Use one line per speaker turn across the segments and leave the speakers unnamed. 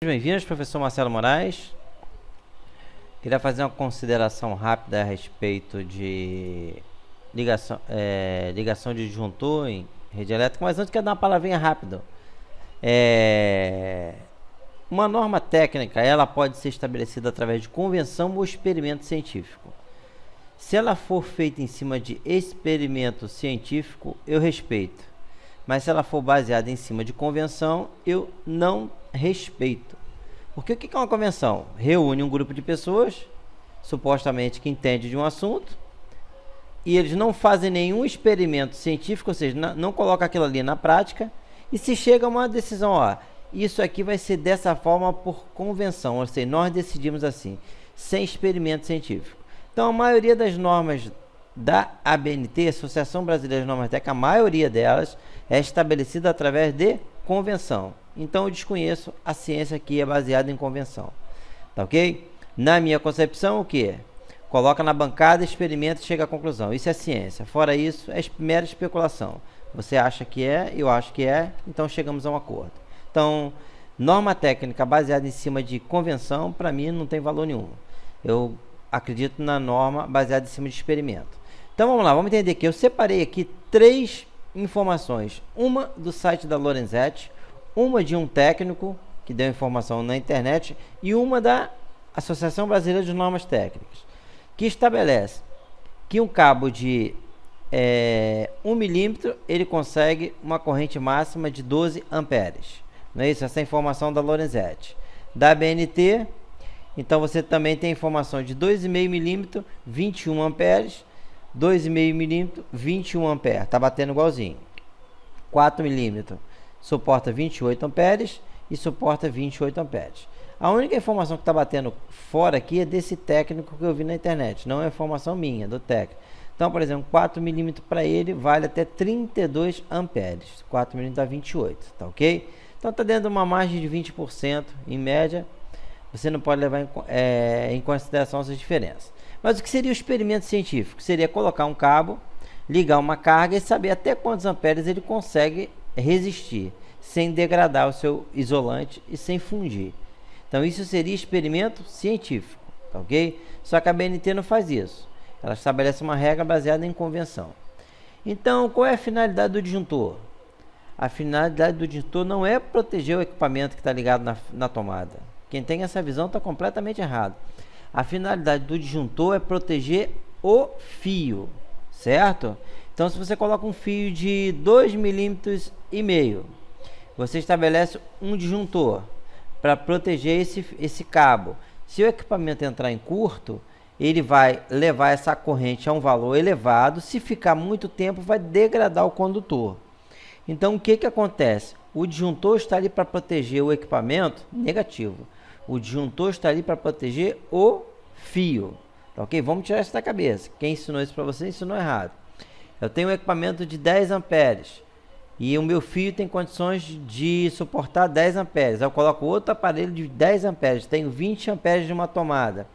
Bem-vindos, professor Marcelo Moraes. Queria fazer uma consideração rápida a respeito de ligação de disjuntor em rede elétrica, mas antes quero dar uma palavrinha rápida. Uma norma técnica, ela pode ser estabelecida através de convenção ou experimento científico. Se ela for feita em cima de experimento científico, eu respeito. Mas se ela for baseada em cima de convenção, eu não respeito. Porque o que é uma convenção? Reúne um grupo de pessoas, supostamente que entende de um assunto, e eles não fazem nenhum experimento científico, ou seja, não colocam aquilo ali na prática, e se chega a uma decisão, ó, isso aqui vai ser dessa forma por convenção, ou seja, nós decidimos assim, sem experimento científico. Então, a maioria das normas da ABNT, Associação Brasileira de Normas Técnicas, a maioria delas é estabelecida através de convenção. Então, eu desconheço a ciência que é baseada em convenção. Tá ok? Na minha concepção, o que? Coloca na bancada, experimenta e chega à conclusão. Isso é ciência. Fora isso, é mera especulação. Você acha que é, eu acho que é, então chegamos a um acordo. Então, norma técnica baseada em cima de convenção, para mim, não tem valor nenhum. Eu acredito na norma baseada em cima de experimento. Então, vamos lá, vamos entender que eu separei aqui 3 informações. Uma do site da Lorenzetti, uma de um técnico que deu informação na internet e uma da Associação Brasileira de Normas Técnicas, que estabelece que um cabo de 1 milímetro ele consegue uma corrente máxima de 12 amperes. Não é isso? Essa é a informação da Lorenzetti. Da ABNT, então você também tem informação de 2,5 milímetro, 21 amperes, 2,5 milímetro, 21 amperes. Está batendo igualzinho. 4 milímetros suporta 28 amperes e suporta 28 amperes. A única informação que está batendo fora aqui é desse técnico que eu vi na internet, não é informação minha, do técnico. Então, por exemplo, 4 milímetros para ele vale até 32 amperes, 4 milímetros dá 28, tá ok? Então está dentro de uma margem de 20% em média, você não pode levar em consideração essas diferenças. Mas o que seria o experimento científico? Seria colocar um cabo, ligar uma carga e saber até quantos amperes ele consegue resistir, sem degradar o seu isolante e sem fundir. Então isso seria experimento científico, tá ok? Só que a BNT não faz isso. Ela estabelece uma regra baseada em convenção. Então, qual é a finalidade do disjuntor? A finalidade do disjuntor não é proteger o equipamento que está ligado na tomada. Quem tem essa visão está completamente errado. A finalidade do disjuntor é proteger o fio, certo? Então, se você coloca um fio de 2,5 milímetros, você estabelece um disjuntor para proteger esse cabo. Se o equipamento entrar em curto, ele vai levar essa corrente a um valor elevado. Se ficar muito tempo, vai degradar o condutor. Então, o que acontece? O disjuntor está ali para proteger o equipamento? Negativo. O disjuntor está ali para proteger o fio. Tá ok? Vamos tirar isso da cabeça. Quem ensinou isso para você ensinou errado. Eu tenho um equipamento de 10 amperes e o meu fio tem condições de suportar 10 amperes. Eu coloco outro aparelho de 10 amperes, tenho 20 amperes de uma tomada.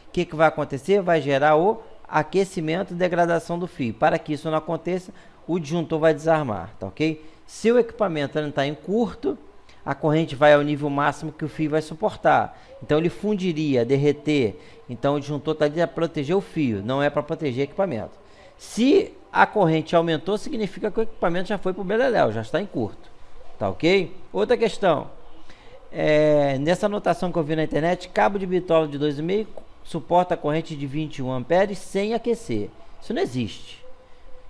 O que vai acontecer? Vai gerar o aquecimento e degradação do fio. Para que isso não aconteça, o disjuntor vai desarmar, tá ok? Se o equipamento não está em curto, a corrente vai ao nível máximo que o fio vai suportar. Então ele fundiria, derreter. Então o disjuntor está ali para proteger o fio, não é para proteger o equipamento. Se a corrente aumentou, significa que o equipamento já foi para o beleléu, já está em curto. Tá ok? Outra questão. Nessa anotação que eu vi na internet, cabo de bitola de 2,5 suporta a corrente de 21 amperes sem aquecer. Isso não existe.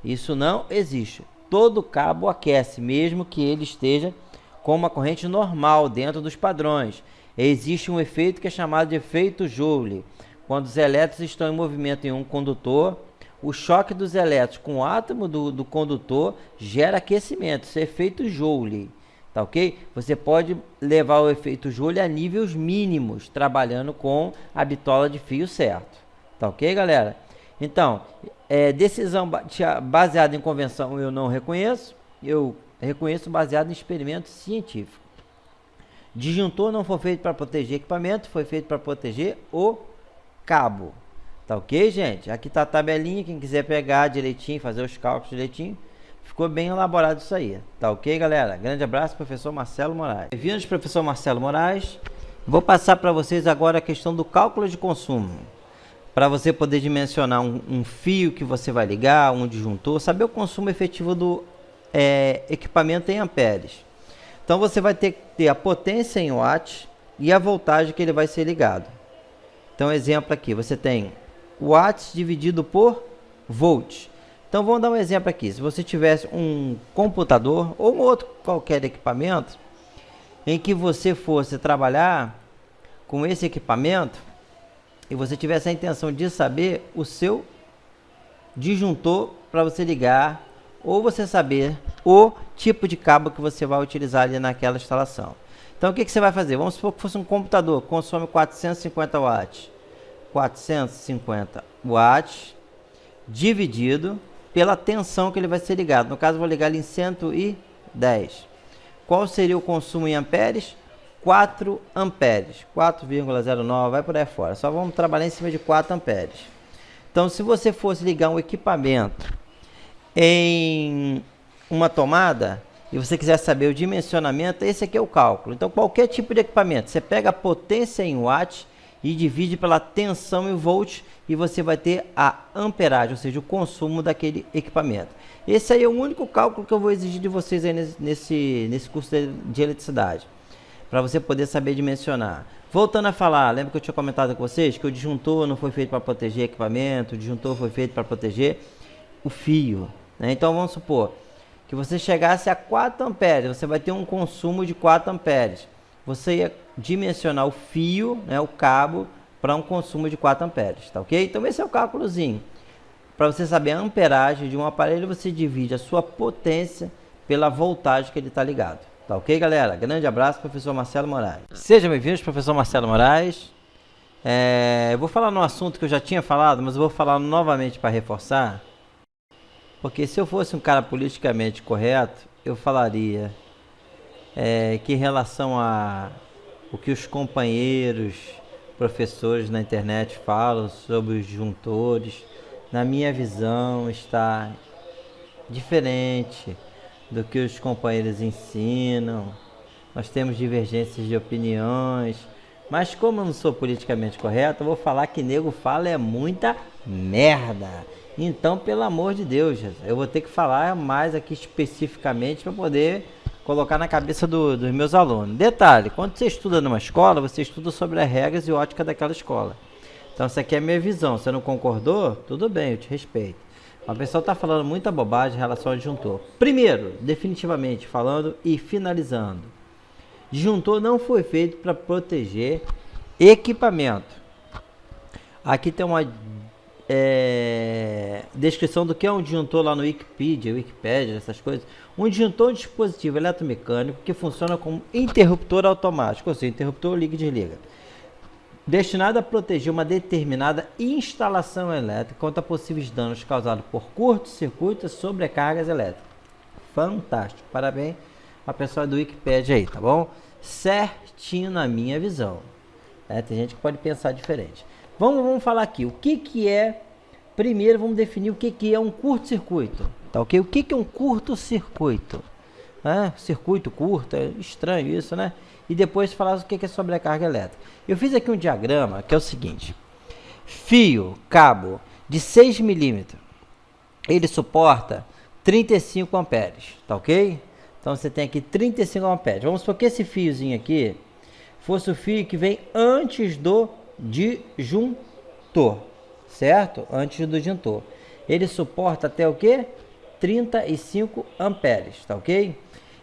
Isso não existe. Todo cabo aquece, mesmo que ele esteja com uma corrente normal dentro dos padrões. Existe um efeito que é chamado de efeito Joule. Quando os elétrons estão em movimento em um condutor, o choque dos elétrons com o átomo do condutor gera aquecimento. Isso é efeito Joule. Tá ok? Você pode levar o efeito Joule a níveis mínimos, trabalhando com a bitola de fio certo. Tá ok, galera? Então, decisão baseada em convenção eu não reconheço. Eu reconheço baseado em experimento científico. Disjuntor não foi feito para proteger equipamento, foi feito para proteger o cabo. Tá ok, gente? Aqui tá a tabelinha, quem quiser pegar direitinho, fazer os cálculos direitinho. Ficou bem elaborado isso aí. Tá ok, galera? Grande abraço, professor Marcelo Moraes. Bem-vindos, professor Marcelo Moraes. Vou passar para vocês agora a questão do cálculo de consumo. Para você poder dimensionar um fio que você vai ligar, um disjuntor, saber o consumo efetivo do equipamento em amperes. Então você vai ter que ter a potência em watts e a voltagem que ele vai ser ligado. Então, exemplo aqui, você tem watts dividido por volts. Então vamos dar um exemplo aqui. Se você tivesse um computador ou outro qualquer equipamento em que você fosse trabalhar com esse equipamento e você tivesse a intenção de saber o seu disjuntor para você ligar, ou você saber o tipo de cabo que você vai utilizar ali naquela instalação. Então o que você vai fazer? Vamos supor que fosse um computador que consome 450 watts. 450 watts dividido pela tensão que ele vai ser ligado. No caso, vou ligar ele em 110. Qual seria o consumo em amperes? 4 amperes. 4,09, vai por aí fora. Só vamos trabalhar em cima de 4 amperes. Então, se você fosse ligar um equipamento em uma tomada e você quiser saber o dimensionamento, esse aqui é o cálculo. Então, qualquer tipo de equipamento, você pega a potência em watts e divide pela tensão em volts e você vai ter a amperagem, ou seja, o consumo daquele equipamento. Esse aí é o único cálculo que eu vou exigir de vocês aí nesse curso de eletricidade, para você poder saber dimensionar. Voltando a falar, lembra que eu tinha comentado com vocês que o disjuntor não foi feito para proteger equipamento, o disjuntor foi feito para proteger o fio, né? Então vamos supor que você chegasse a 4 amperes, você vai ter um consumo de 4 amperes. Você ia dimensionar o fio, né, o cabo, para um consumo de 4 amperes, tá ok? Então esse é o cálculozinho. Para você saber a amperagem de um aparelho, você divide a sua potência pela voltagem que ele está ligado. Tá ok, galera? Grande abraço, professor Marcelo Moraes. Sejam bem-vindos, professor Marcelo Moraes. Eu vou falar num assunto que eu já tinha falado, mas eu vou falar novamente para reforçar. Porque se eu fosse um cara politicamente correto, eu falaria que em relação a o que os companheiros, professores na internet falam sobre os disjuntores, na minha visão está diferente do que os companheiros ensinam. Nós temos divergências de opiniões, mas como eu não sou politicamente correto, eu vou falar que nego fala é muita merda. Então, pelo amor de Deus, eu vou ter que falar mais aqui especificamente para poder colocar na cabeça dos meus alunos. Detalhe, quando você estuda numa escola, você estuda sobre as regras e ótica daquela escola. Então, essa aqui é a minha visão. Se você não concordou, tudo bem, eu te respeito. A pessoa está falando muita bobagem em relação ao disjuntor. Primeiro, definitivamente falando e finalizando, disjuntor não foi feito para proteger equipamento. Aqui tem uma descrição do que é um disjuntor lá no Wikipedia, essas coisas. Um disjuntor é um dispositivo eletromecânico que funciona como interruptor automático, ou seja, interruptor liga e desliga, destinado a proteger uma determinada instalação elétrica contra possíveis danos causados por curto-circuito e sobrecargas elétricas. Fantástico, parabéns a pessoa do Wikipedia aí, tá bom? Certinho na minha visão. Tem gente que pode pensar diferente. Vamos falar aqui, o que é, primeiro vamos definir o que é um curto-circuito, tá ok? O que é um curto-circuito? Circuito curto, é estranho isso, né? E depois falar o que é sobrecarga elétrica. Eu fiz aqui um diagrama que é o seguinte: fio, cabo de 6 milímetros, ele suporta 35 amperes, tá ok? Então você tem aqui 35 amperes. Vamos supor que esse fiozinho aqui fosse o fio que vem antes do disjuntor, certo? Antes do disjuntor. Ele suporta até o que? 35 amperes, tá ok?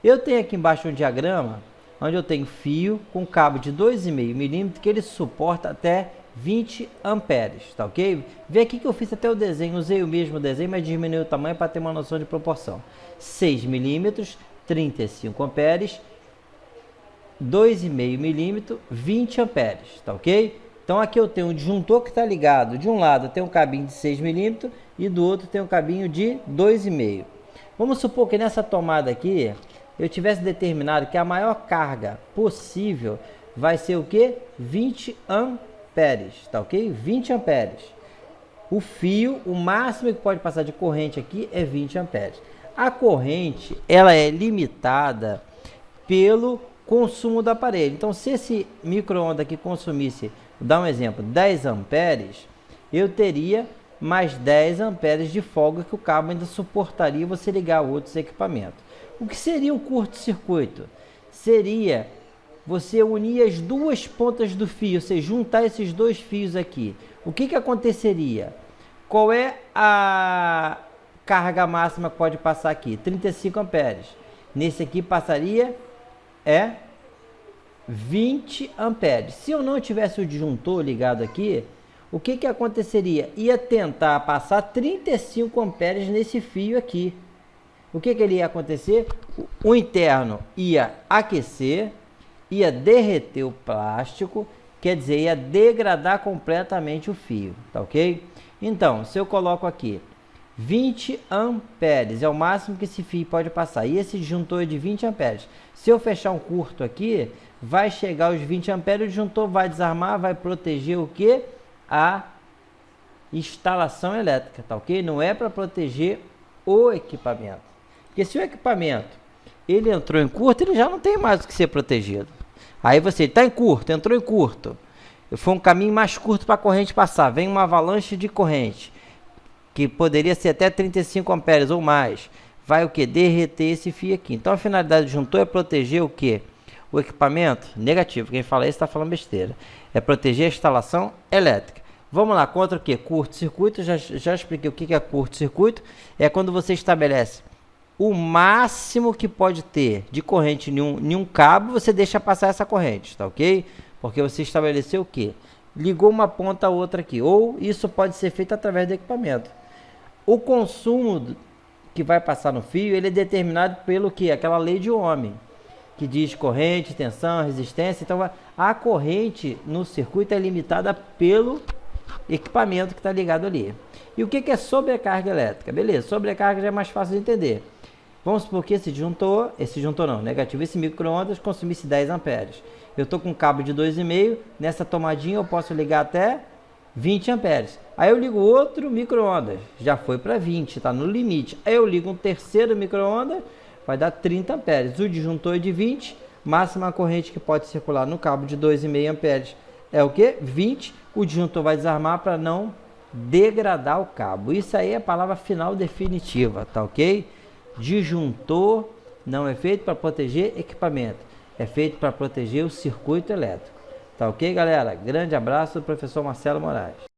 Eu tenho aqui embaixo um diagrama onde eu tenho fio com cabo de 2,5 milímetros que ele suporta até 20 amperes, tá ok? Vê aqui que eu fiz até o desenho, usei o mesmo desenho, mas diminui o tamanho para ter uma noção de proporção. 6 milímetros, 35 amperes, 2,5 milímetros, 20 amperes, tá ok? Então aqui eu tenho um disjuntor que está ligado, de um lado tem um cabinho de 6 milímetros e do outro tem um cabinho de 2,5. Vamos supor que nessa tomada aqui eu tivesse determinado que a maior carga possível vai ser o que? 20 amperes, tá ok? 20 amperes. O fio, o máximo que pode passar de corrente aqui é 20 amperes. A corrente, ela é limitada pelo consumo do aparelho. Então, se esse micro-ondas aqui consumisse, vou dar um exemplo, 10 amperes, eu teria mais 10 amperes de folga que o cabo ainda suportaria você ligar outros equipamentos. O que seria um curto-circuito? Seria você unir as duas pontas do fio, você juntar esses dois fios aqui. O que aconteceria? Qual é a carga máxima que pode passar aqui? 35 amperes. Nesse aqui passaria 20 amperes. Se eu não tivesse o disjuntor ligado aqui, o que aconteceria? Ia tentar passar 35 amperes nesse fio aqui. O que ele ia acontecer? O interno ia aquecer, ia derreter o plástico, quer dizer, ia degradar completamente o fio, tá ok? Então, se eu coloco aqui 20 amperes, é o máximo que esse fio pode passar, e esse disjuntor é de 20 amperes. Se eu fechar um curto aqui, vai chegar aos 20 amperes, o disjuntor vai desarmar, vai proteger o que? A instalação elétrica, tá ok? Não é para proteger o equipamento. Porque se o equipamento ele entrou em curto, ele já não tem mais o que ser protegido. Aí você está em curto, entrou em curto. Foi um caminho mais curto para a corrente passar. Vem uma avalanche de corrente, que poderia ser até 35 amperes ou mais. Vai o que? Derreter esse fio aqui. Então a finalidade do disjuntor é proteger o que? O equipamento? Negativo. Quem fala isso está falando besteira. É proteger a instalação elétrica. Vamos lá, contra o que? Curto-circuito. Já expliquei o que é curto-circuito. É quando você estabelece o máximo que pode ter de corrente em um cabo, você deixa passar essa corrente, tá ok? Porque você estabeleceu o que? Ligou uma ponta a outra aqui. Ou isso pode ser feito através do equipamento. O consumo que vai passar no fio, ele é determinado pelo que? Aquela lei de Ohm, que diz corrente, tensão, resistência. Então, a corrente no circuito é limitada pelo equipamento que está ligado ali. E o que é sobrecarga elétrica? Beleza, sobrecarga já é mais fácil de entender. Vamos supor que esse disjuntor não, negativo, esse micro-ondas consumisse 10 amperes. Eu estou com um cabo de 2,5, nessa tomadinha eu posso ligar até 20 amperes. Aí eu ligo outro micro-ondas, já foi para 20, está no limite. Aí eu ligo um terceiro micro-ondas, vai dar 30 amperes. O disjuntor é de 20, máxima corrente que pode circular no cabo de 2,5 amperes é o que? 20. O disjuntor vai desarmar para não degradar o cabo. Isso aí é a palavra final definitiva, tá ok? Disjuntor não é feito para proteger equipamento, é feito para proteger o circuito elétrico. Tá ok, galera? Grande abraço do professor Marcelo Moraes.